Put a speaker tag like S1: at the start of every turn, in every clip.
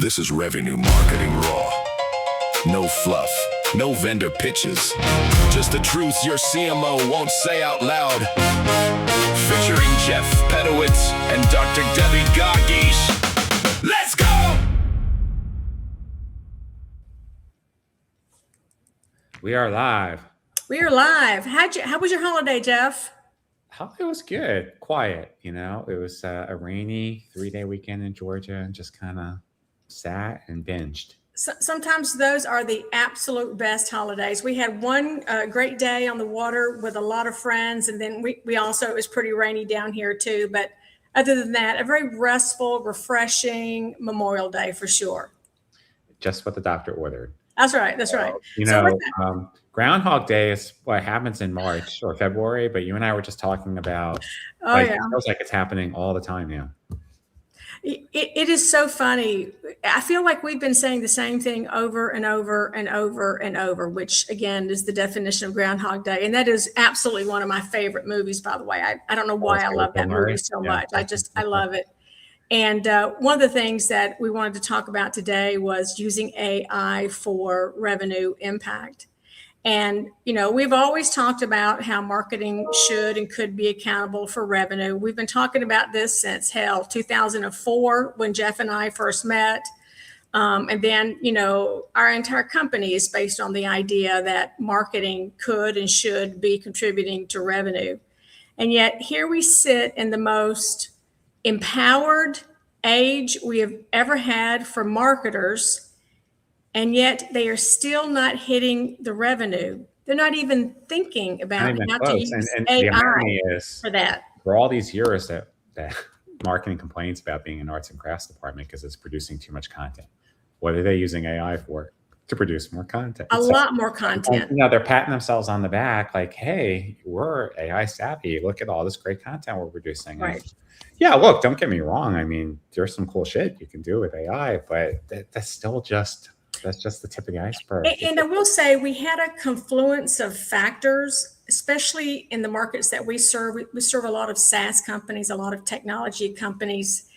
S1: This is revenue marketing raw. No fluff, no vendor pitches. Just the truths your CMO won't say out loud. Featuring Jeff Pedowitz and Dr. Qaqish. Let's go!
S2: We are live.
S3: We are live. How was your holiday, Jeff?
S2: Holiday was good, quiet. You know, it was a rainy 3-day weekend in Georgia, and just kind of sat and binged.
S3: Sometimes those are the absolute best holidays. We had one great day on the water with a lot of friends, and then we also, it was pretty rainy down here too. But other than that, a very restful, refreshing Memorial Day for sure.
S2: Just what the doctor ordered.
S3: That's right. That's right.
S2: You know, Groundhog Day is what happens in March or February, but you and I were just talking about, it feels like it's happening all the time now.
S3: It is so funny. I feel like we've been saying the same thing over and over and over and over, which again is the definition of Groundhog Day. And that is absolutely one of my favorite movies, by the way. I don't know why I love that movie so much. I love it. And one of the things that we wanted to talk about today was using AI for revenue impact. And, you know, we've always talked about how marketing should and could be accountable for revenue. We've been talking about this since 2004 when Jeff and I first met. And then, you know, our entire company is based on the idea that marketing could and should be contributing to revenue. And yet here we sit in the most empowered age we have ever had for marketers. And yet they are still not hitting the revenue. They're not even thinking about how to use AI for that.
S2: For all these years that marketing complains about being an arts and crafts department because it's producing too much content. What are they using AI for? To produce more content.
S3: A lot more content.
S2: You know, they're patting themselves on the back like, hey, we're AI savvy. Look at all this great content we're producing.
S3: Right.
S2: And yeah, look, don't get me wrong. I mean, there's some cool shit you can do with AI, but that's still just... That's just the tip of the iceberg.
S3: And I will say we had a confluence of factors, especially in the markets that we serve. We serve a lot of SaaS companies, a lot of technology companies.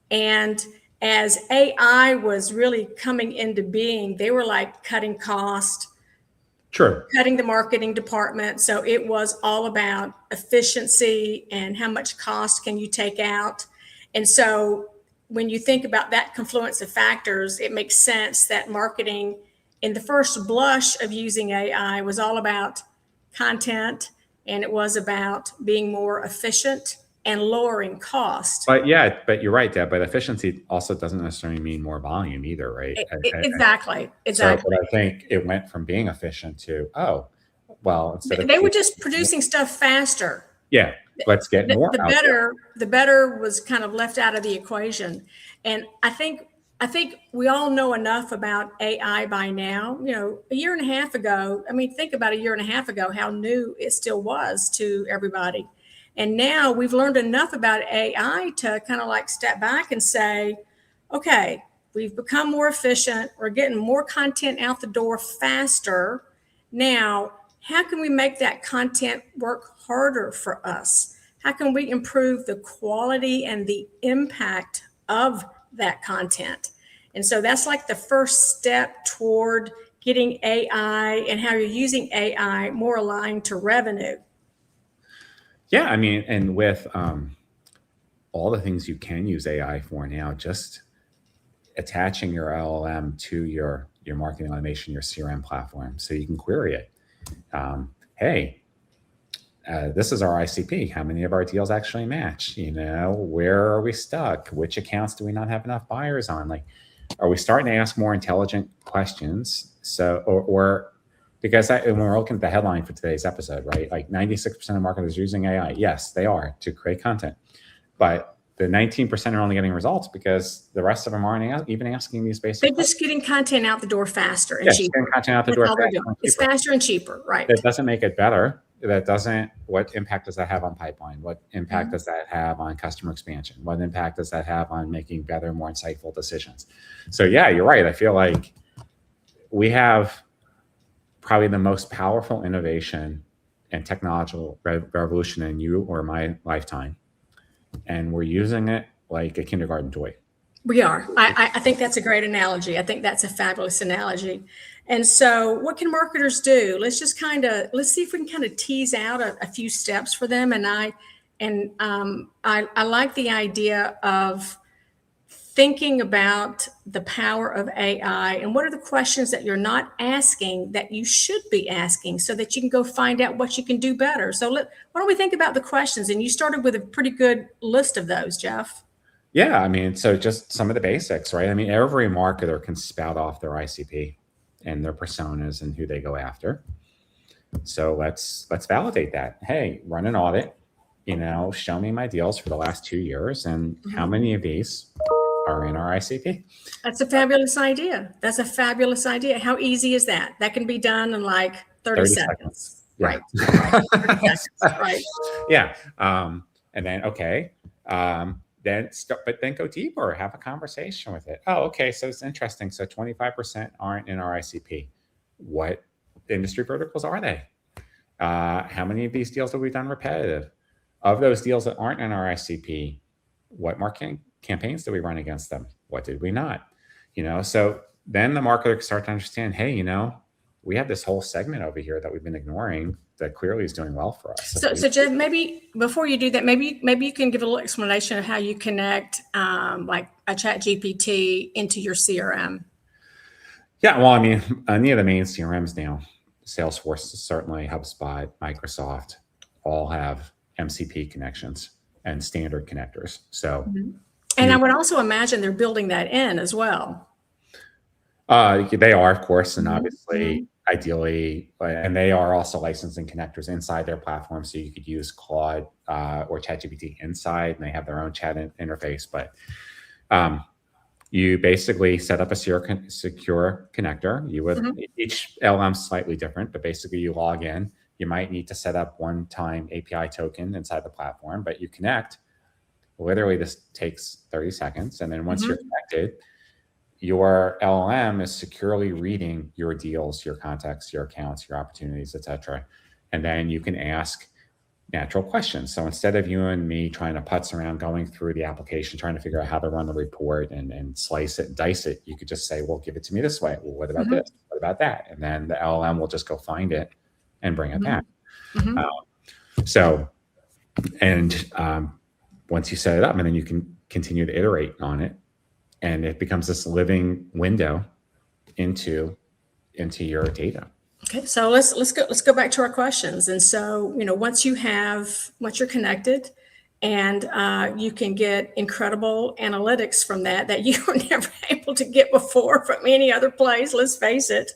S3: And as AI was really coming into being, they were like cutting cost, cutting the marketing department. So it was all about efficiency and how much cost can you take out. And so when you think about that confluence of factors, it makes sense that marketing in the first blush of using AI was all about content, and it was about being more efficient and lowering cost.
S2: But yeah, but you're right, Deb, but efficiency also doesn't necessarily mean more volume either, right?
S3: Exactly.
S2: So, but I think it went from being efficient to, instead of...
S3: They were just producing stuff faster.
S2: Yeah. Let's get more.
S3: The better was kind of left out of the equation. And I think we all know enough about AI by now. You know, a year and a half ago, think about a year and a half ago, how new it still was to everybody. And now we've learned enough about AI to kind of like step back and say, okay, we've become more efficient. We're getting more content out the door faster. Now, how can we make that content work harder for us? How can we improve the quality and the impact of that content? And so that's like the first step toward getting AI and how you're using AI more aligned to revenue.
S2: Yeah, I mean, and with all the things you can use AI for now, just attaching your LLM to your marketing automation, your CRM platform, so you can query it. Hey, this is our ICP. How many of our deals actually match? You know, where are we stuck? Which accounts do we not have enough buyers on? Like, are we starting to ask more intelligent questions? So, or because when we're looking at the headline for today's episode, right? Like 96% of marketers are using AI. Yes, they are to create content, but the 19% are only getting results because the rest of them aren't even asking these basic questions.
S3: They're just getting content out the door faster and cheaper.
S2: Getting content out the door faster.
S3: It's faster and cheaper, right?
S2: That doesn't make it better. What impact does that have on pipeline? What impact does that have on customer expansion? What impact does that have on making better, more insightful decisions? So yeah, you're right. I feel like we have probably the most powerful innovation and technological revolution in you or my lifetime. And we're using it like a kindergarten toy.
S3: We are. I think that's a great analogy. I think that's a fabulous analogy. And so what can marketers do? Let's see if we can kind of tease out a few steps for them. And I like the idea of thinking about the power of AI and what are the questions that you're not asking that you should be asking so that you can go find out what you can do better. So why don't we think about the questions? And you started with a pretty good list of those, Jeff.
S2: Yeah, I mean, so just some of the basics, right? I mean, every marketer can spout off their ICP and their personas and who they go after. So let's validate that. Hey, run an audit, show me my deals for the last 2 years and how many of these are in our ICP.
S3: That's a fabulous idea. That's a fabulous idea. How easy is that? That can be done in like 30 seconds.
S2: Yeah.
S3: Right. 30 seconds. Right.
S2: Yeah. And then, okay. But then go deeper, have a conversation with it. Oh, okay. So it's interesting. So 25% aren't in our ICP. What industry verticals are they? How many of these deals have we done repetitive? Of those deals that aren't in our ICP, what marketing campaigns did we run against them? What did we not? So then the marketer can start to understand, hey, we have this whole segment over here that we've been ignoring that clearly is doing well for us.
S3: So Jeff, maybe before you do that, maybe you can give a little explanation of how you connect like a chat GPT into your CRM.
S2: Yeah, well, I mean, any of the main CRMs now, Salesforce, certainly HubSpot, Microsoft, all have MCP connections and standard connectors. So,
S3: and I would also imagine they're building that in as well.
S2: They are, of course, and obviously, ideally, and they are also licensing connectors inside their platform. So you could use Claude or ChatGPT inside, and they have their own chat interface. But you basically set up a secure connector. You would each LLM is slightly different, but basically you log in. You might need to set up one-time API token inside the platform, but you connect. Literally, this takes 30 seconds, and then once you're connected, your LLM is securely reading your deals, your contacts, your accounts, your opportunities, etc. And then you can ask natural questions. So instead of you and me trying to putz around going through the application, trying to figure out how to run the report and slice it and dice it, you could just say, well, give it to me this way. Well, what about this? What about that? And then the LLM will just go find it and bring it back. Once you set it up, and then you can continue to iterate on it, and it becomes this living window into your data.
S3: Okay, so let's go back to our questions. And so, once you're connected, and you can get incredible analytics from that you were never able to get before from any other place. Let's face it.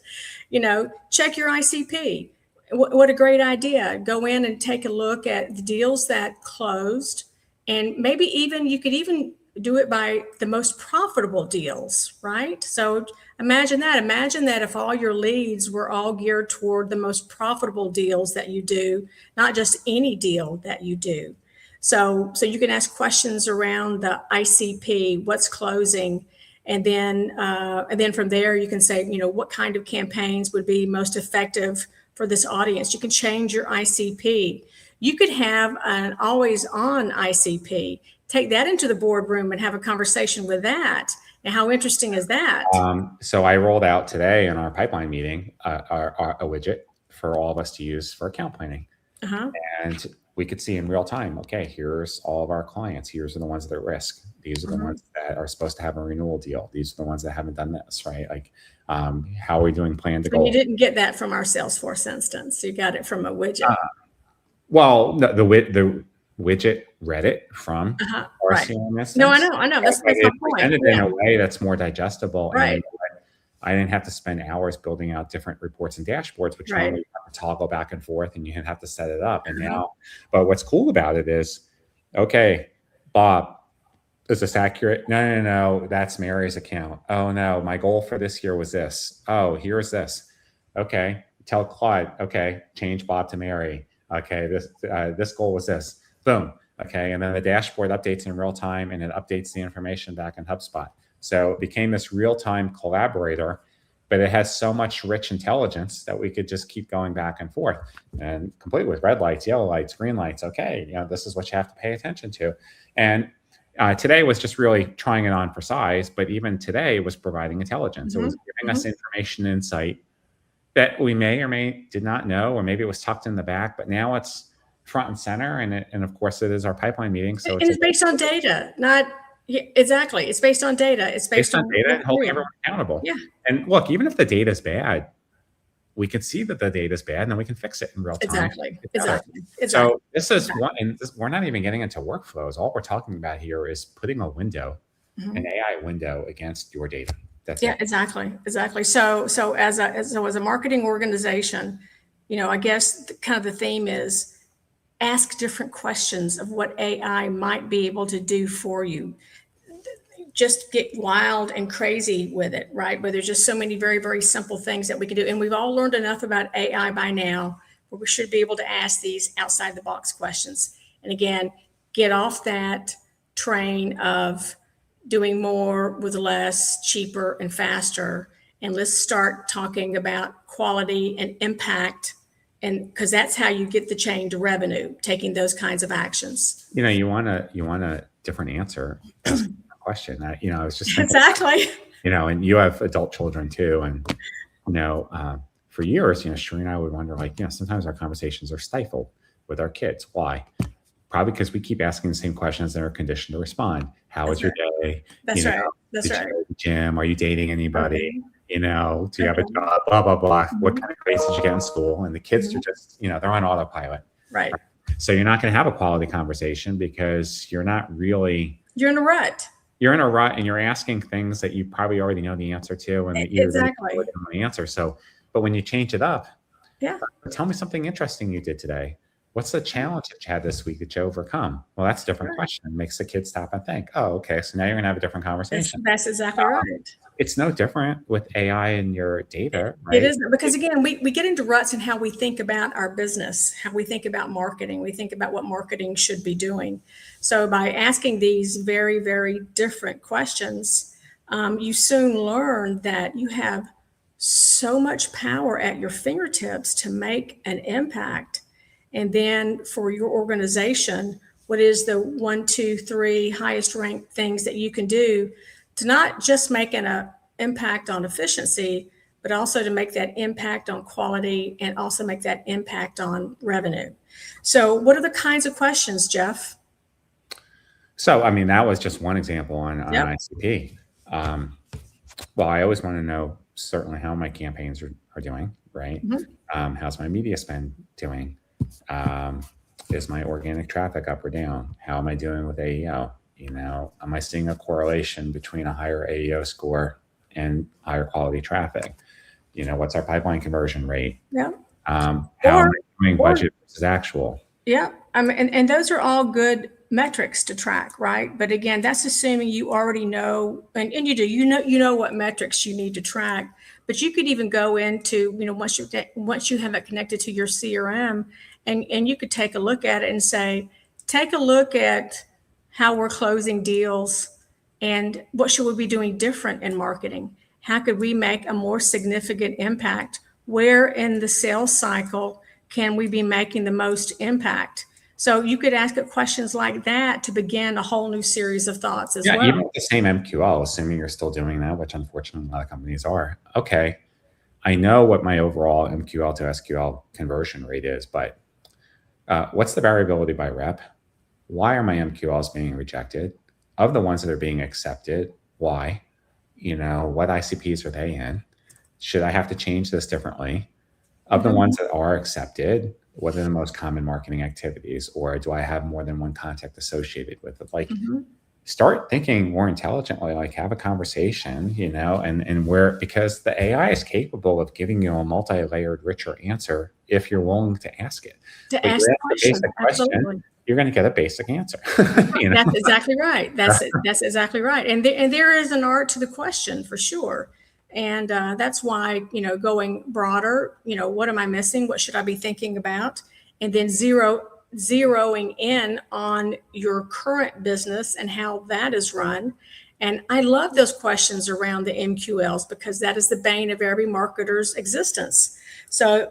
S3: Check your ICP. What a great idea. Go in and take a look at the deals that closed, and maybe you could even do it by the most profitable deals, right? So imagine that if all your leads were all geared toward the most profitable deals that you do, not just any deal that you do. So you can ask questions around the ICP, what's closing, and then from there you can say, what kind of campaigns would be most effective for this audience. You can change your ICP. You could have an always on ICP. Take that into the boardroom and have a conversation with that. And how interesting is that?
S2: So I rolled out today in our pipeline meeting a widget for all of us to use for account planning. And we could see in real time, okay, here's all of our clients. Here's the ones that are at risk. These are the ones that are supposed to have a renewal deal. These are the ones that haven't done this, right? Like, how are we doing plan to goal?
S3: You didn't get that from our Salesforce instance. You got it from a widget.
S2: Well, no, the widget read it from our CRM instance.
S3: No, I know. That's my point.
S2: Presented in a way that's more digestible.
S3: Right.
S2: And I didn't have to spend hours building out different reports and dashboards, which normally you have to toggle back and forth and you have to set it up. And now, but what's cool about it is, okay, Bob, is this accurate? No, that's Mary's account. Oh no, my goal for this year was this. Oh, here's this. Okay, tell Claude, okay, change Bob to Mary. Okay, this goal was this. Boom. Okay, and then the dashboard updates in real time and it updates the information back in HubSpot. So it became this real-time collaborator, but it has so much rich intelligence that we could just keep going back and forth and complete with red lights, yellow lights, green lights. Okay, this is what you have to pay attention to. And Today was just really trying it on for size, but even today it was providing intelligence. It was giving us information, insight that we may or may did not know, or maybe it was tucked in the back, but now it's front and center. And of course it is our pipeline meeting. So
S3: it's based on data, not exactly. It's based on data. It's based on
S2: data and holding everyone accountable.
S3: Yeah.
S2: And look, even if the data is bad, we can see that the data is bad, and then we can fix it in real time.
S3: Exactly.
S2: So this is one, and we're not even getting into workflows. All we're talking about here is putting a window, an AI window against your data. That's it.
S3: Exactly. So as a marketing organization, I guess kind of the theme is ask different questions of what AI might be able to do for you. Just get wild and crazy with it, right? But there's just so many very, very simple things that we can do. And we've all learned enough about AI by now where we should be able to ask these outside the box questions. And again, get off that train of doing more with less, cheaper and faster. And let's start talking about quality and impact. And because that's how you get the chain to revenue, taking those kinds of actions.
S2: You want a different answer. Question. I was just thinking,
S3: exactly.
S2: And you have adult children too, and for years, Sheree and I would wonder, sometimes our conversations are stifled with our kids. Why? Probably because we keep asking the same questions and are conditioned to respond. How was your day?
S3: That's right. That's right.
S2: You go to the gym? Are you dating anybody? Do you have a job? Blah blah blah. What kind of grades did you get in school? And the kids are just, they're on autopilot.
S3: Right.
S2: So you're not going to have a quality conversation because you're not really.
S3: You're in a rut.
S2: You're in a rut, and you're asking things that you probably already know the answer to, and
S3: exactly
S2: the answer. So, but when you change it up,
S3: yeah,
S2: tell me something interesting you did today. What's the challenge that you had this week that you overcome? Well, that's a different question. It makes the kids stop and think. Oh, okay. So now you're gonna have a different conversation.
S3: That's exactly right.
S2: It's no different with AI and your data, right?
S3: It isn't, because again, we get into ruts in how we think about our business, how we think about marketing. We think about what marketing should be doing. So by asking these very, very different questions, you soon learn that you have so much power at your fingertips to make an impact. And then for your organization, what is the 1, 2, 3 highest ranked things that you can do to not just make an impact on efficiency, but also to make that impact on quality and also make that impact on revenue. So what are the kinds of questions, Jeff?
S2: So, that was just one example on ICP. Well, I always want to know certainly how my campaigns are doing, right? How's my media spend doing? Is my organic traffic up or down? How am I doing with AEO? Am I seeing a correlation between a higher AEO score and higher quality traffic? What's our pipeline conversion rate?
S3: Yeah.
S2: How am I doing budget versus actual?
S3: Yeah. And those are all good metrics to track, right? But again, that's assuming you already know, and you do, you know what metrics you need to track. But you could even go into, once you have it connected to your CRM, and you could take a look at it and say, take a look at how we're closing deals and what should we be doing different in marketing? How could we make a more significant impact? Where in the sales cycle can we be making the most impact? So you could ask it questions like that to begin a whole new series of thoughts as well.
S2: Even with the same MQL, assuming you're still doing that, which unfortunately a lot of companies are. Okay, I know what my overall MQL to SQL conversion rate is, but what's the variability by rep? Why are my MQLs being rejected? Of the ones that are being accepted, why? What ICPs are they in? Should I have to change this differently? Of the ones that are accepted, what are the most common marketing activities? Or do I have more than one contact associated with it? Start thinking more intelligently, have a conversation, because the AI is capable of giving you a multi-layered, richer answer if you're willing to ask it.
S3: To ask the question,
S2: you're going to get a basic answer.
S3: That's exactly right. That's exactly right. And there is an art to the question for sure. And that's why, going broader, what am I missing? What should I be thinking about? And then zeroing in on your current business and how that is run. And I love those questions around the MQLs because that is the bane of every marketer's existence. So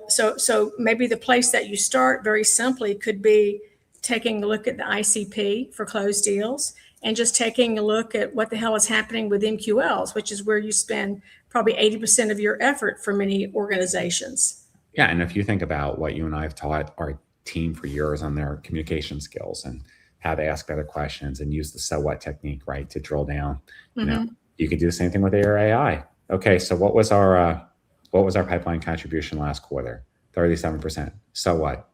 S3: maybe the place that you start very simply could be taking a look at the ICP for closed deals and just taking a look at what the hell is happening with MQLs, which is where you spend probably 80% of your effort for many organizations.
S2: Yeah, and if you think about what you and I have taught our team for years on their communication skills and how to ask better questions and use the so what technique, right, to drill down. You could do the same thing with your AI. Okay, so what was our pipeline contribution last quarter? 37%. So what?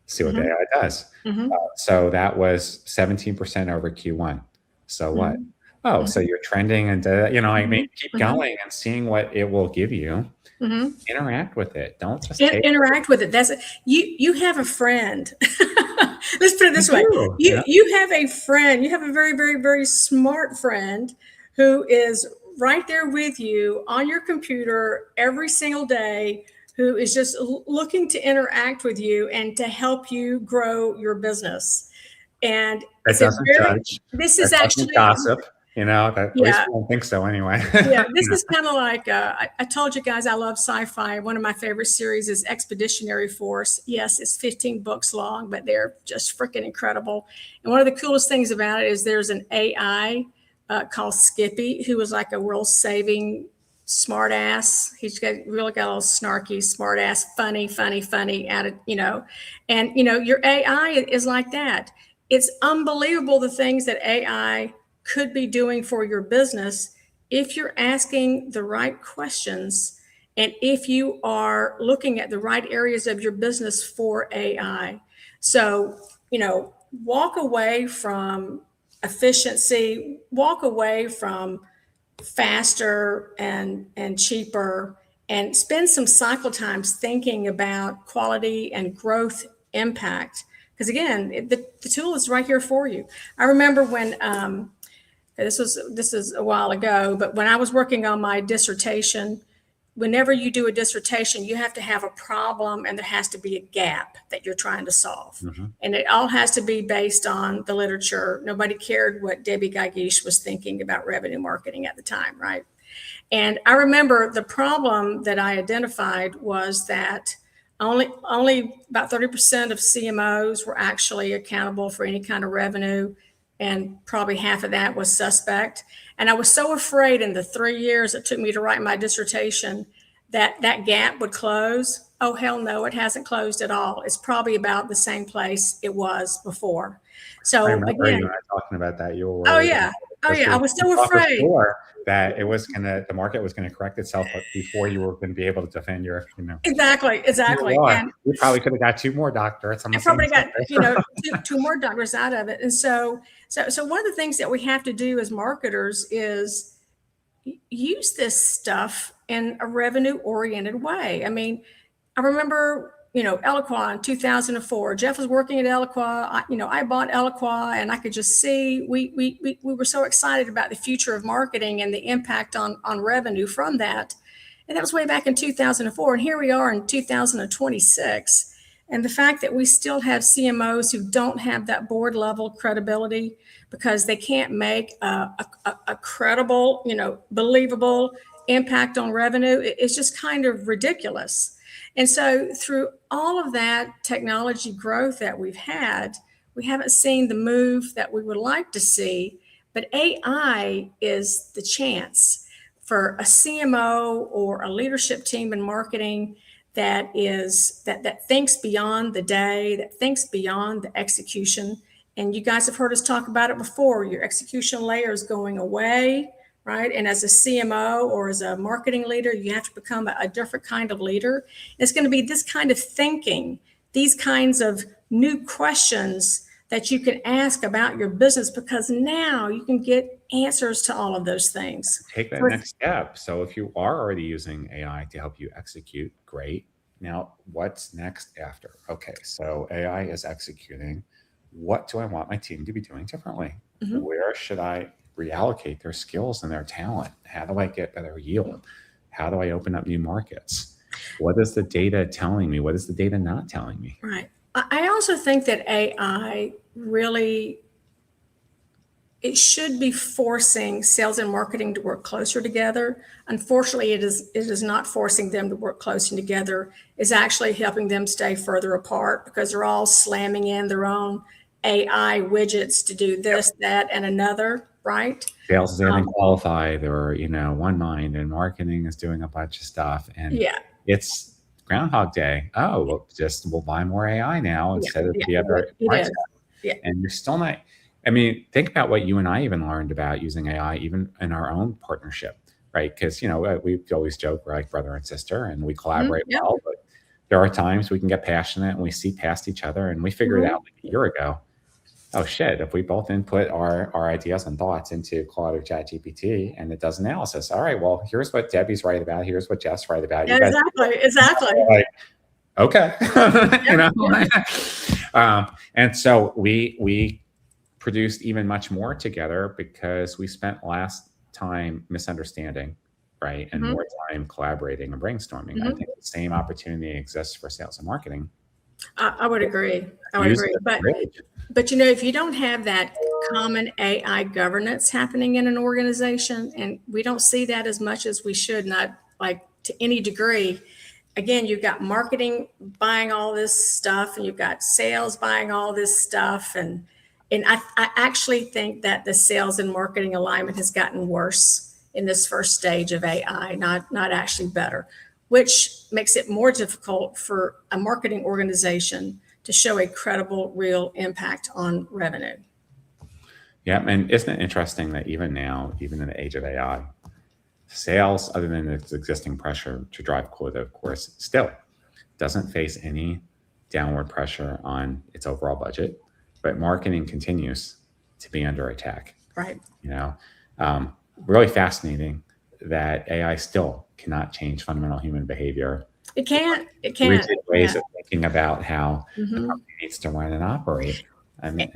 S2: See what the AI does. So that was 17% over Q1. So what? Oh, so you're trending and keep going and seeing what it will give you. Interact with it. Don't just
S3: interact with it. That's you have a friend. Let's put it this way. You have a friend. You have a very, very, very smart friend who is right there with you on your computer every single day, who is just looking to interact with you and to help you grow your business. And
S2: that doesn't judge.
S3: This is actually
S2: gossip. At least I don't think so anyway.
S3: This is kind of like, I told you guys I love sci-fi. One of my favorite series is Expeditionary Force. Yes, it's 15 books long, but they're just freaking incredible. And one of the coolest things about it is there's an AI called Skippy, who was like a world-saving smart ass. He's really got a little snarky, smart ass, funny and your AI is like that. It's unbelievable the things that AI could be doing for your business if you're asking the right questions and if you are looking at the right areas of your business for AI. So, walk away from efficiency, walk away from faster and cheaper, and spend some cycle times thinking about quality and growth impact. Because again, the tool is right here for you. I remember when this is a while ago, but when I was working on my dissertation, whenever you do a dissertation, you have to have a problem and there has to be a gap that you're trying to solve. And it all has to be based on the literature. Nobody cared what Debbie Qaqish was thinking about revenue marketing at the time, right? And I remember the problem that I identified was that only about 30% of CMOs were actually accountable for any kind of revenue, and probably half of that was suspect. And I was so afraid in the 3 years it took me to write my dissertation that gap would close. Oh, hell no, it hasn't closed at all. It's probably about the same place it was before. So
S2: I remember
S3: again,
S2: you and I talking about that. You were
S3: worried. I was so afraid
S2: that the market was gonna correct itself before you were gonna be able to defend your,
S3: Exactly.
S2: And you probably could have got 2 more doctorates.
S3: I probably got two more doctors out of it. And so one of the things that we have to do as marketers is use this stuff in a revenue-oriented way. I mean, I remember, Eloqua in 2004. Jeff was working at Eloqua. I bought Eloqua, and I could just see we were so excited about the future of marketing and the impact on revenue from that. And that was way back in 2004. And here we are in 2026. And the fact that we still have CMOs who don't have that board level credibility because they can't make a credible, believable impact on revenue, it's just kind of ridiculous. And so through all of that technology growth that we've had, we haven't seen the move that we would like to see, but AI is the chance for a CMO or a leadership team in marketing that thinks beyond the day, that thinks beyond the execution. And you guys have heard us talk about it before. Your execution layer is going away, right? And as a CMO or as a marketing leader, you have to become a different kind of leader. It's going to be this kind of thinking, these kinds of new questions that you can ask about your business, because now you can get answers to all of those things.
S2: Take that next step. So if you are already using AI to help you execute, great. Now, what's next after? Okay, so AI is executing. What do I want my team to be doing differently? Where should I reallocate their skills and their talent? How do I get better yield? How do I open up new markets? What is the data telling me? What is the data not telling me?
S3: Right. I also think that AI really, it should be forcing sales and marketing to work closer together. Unfortunately, it is not forcing them to work closer together. It's actually helping them stay further apart because they're all slamming in their own AI widgets to do this, that, and another, right?
S2: Sales is anything qualified, or one mind, and marketing is doing a bunch of stuff, and
S3: Yeah.
S2: it's Groundhog Day. Oh, we'll buy more AI now instead of the other parts.
S3: Yeah.
S2: And you're still not. I mean, think about what you and I even learned about using AI, even in our own partnership, right? Because we always joke we're like brother and sister, and we collaborate well. But there are times we can get passionate and we see past each other, and we figured out like a year ago. Oh shit, if we both input our ideas and thoughts into Claude or ChatGPT and it does analysis, all right, well, here's what Debbie's right about, here's what Jeff's right about.
S3: Yeah, exactly.
S2: Like, okay. And so we produced even much more together because we spent last time misunderstanding, right? And more time collaborating and brainstorming. I think the same opportunity exists for sales and marketing.
S3: I would agree. But if you don't have that common AI governance happening in an organization, and we don't see that as much as we should, not like to any degree. Again, you've got marketing buying all this stuff, and you've got sales buying all this stuff, and I actually think that the sales and marketing alignment has gotten worse in this first stage of AI, not actually better, which makes it more difficult for a marketing organization to show a credible, real impact on revenue.
S2: Yeah, and isn't it interesting that even now, even in the age of AI, sales, other than its existing pressure to drive quota, of course, still doesn't face any downward pressure on its overall budget, but marketing continues to be under attack.
S3: Right.
S2: Really fascinating that AI still cannot change fundamental human behavior.
S3: It can't.
S2: Rigid ways of thinking about how the company needs to run and operate. I mean,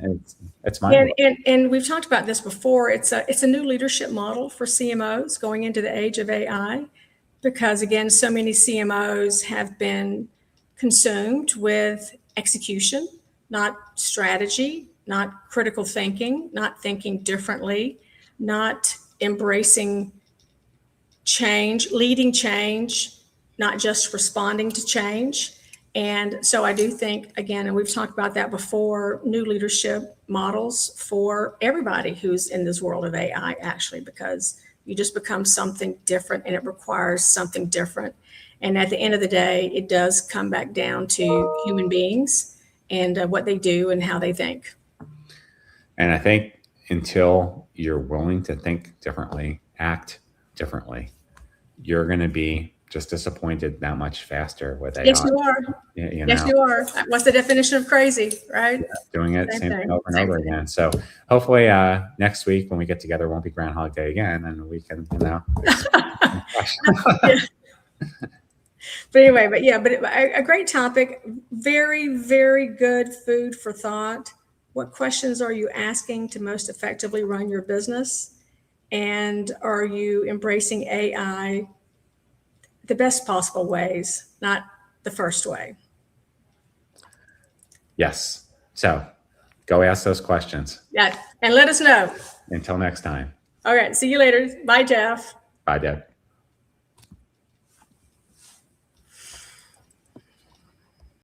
S2: it's mind-blowing.
S3: And we've talked about this before. It's a new leadership model for CMOs going into the age of AI, because again, so many CMOs have been consumed with execution, not strategy, not critical thinking, not thinking differently, not embracing change, leading change, not just responding to change. And so I do think, again, and we've talked about that before, new leadership models for everybody who's in this world of AI, actually, because you just become something different and it requires something different. And at the end of the day, it does come back down to human beings and what they do and how they think.
S2: And I think until you're willing to think differently, act differently, you're going to be just disappointed that much faster with AI.
S3: Yes, you are. Yes, you are. What's the definition of crazy, right?
S2: Yeah, doing it same thing over and over again. So hopefully next week when we get together, it won't be Groundhog Day again, and we can,
S3: But anyway, but a great topic. Very, very good food for thought. What questions are you asking to most effectively run your business? And are you embracing AI the best possible ways, not the first way?
S2: Yes. So go ask those questions.
S3: Yeah. And let us know.
S2: Until next time.
S3: All right. See you later. Bye, Jeff.
S2: Bye, Deb.